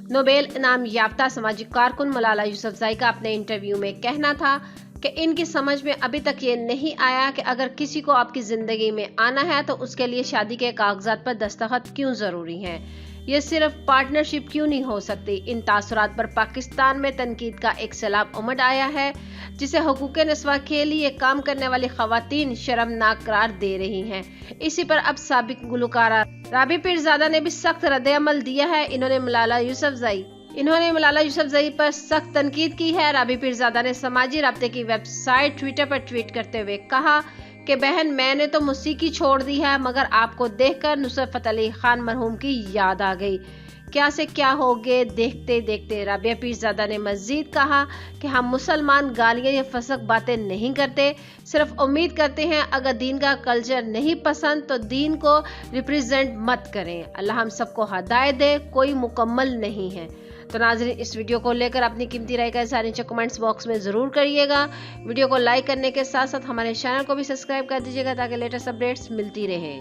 Nobel इनाम याफ्ता सामाजिक कारकुन मलाला यूसुफजई का अपने इंटरव्यू में कहना था कि इनकी समझ में अभी तक ये नहीं आया कि अगर किसी को आपकी जिंदगी में आना है तो उसके लिए शादी के कागजात पर दस्तखत क्यों जरूरी हैं। ये सिर्फ पार्टनरशिप क्यों नहीं हो सकती। इन तासुरात पर पाकिस्तान में तनकीद का एक सैलाब उमड़ आया है, जिसे हुकूक़े निस्वा के लिए काम करने वाली खवातीन शर्मनाक करार दे रही हैं। इसी पर अब साबिक गुलकारा राबी पीरजादा ने भी सख्त रद्द-ए-अमल दिया है। इन्होंने मलाला यूसुफजई पर सख्त तनकीद की है। राबी पीरजादा ने समाजी राब्ते की वेबसाइट ट्विटर पर ट्वीट करते हुए कहा कि बहन, मैंने तो मौसीकी छोड़ दी है, मगर आपको देखकर नुसरत फतेह अली खान मरहूम की याद आ गई। क्या से क्या हो गए देखते देखते। राबिया पीरजादा ने मजीद कहा कि हम मुसलमान गालियां या फसक बातें नहीं करते, सिर्फ उम्मीद करते हैं अगर दीन का कल्चर नहीं पसंद तो दीन को रिप्रेजेंट मत करें। अल्लाह हम सबको हदायत दे, कोई मुकम्मल नहीं है। तो नाज़रीन, इस वीडियो को लेकर अपनी कीमती राय का इज़हार नीचे कमेंट्स बॉक्स में ज़रूर करिएगा। वीडियो को लाइक करने के साथ साथ हमारे चैनल को भी सब्सक्राइब कर दीजिएगा ताकि लेटेस्ट अपडेट्स मिलती रहे।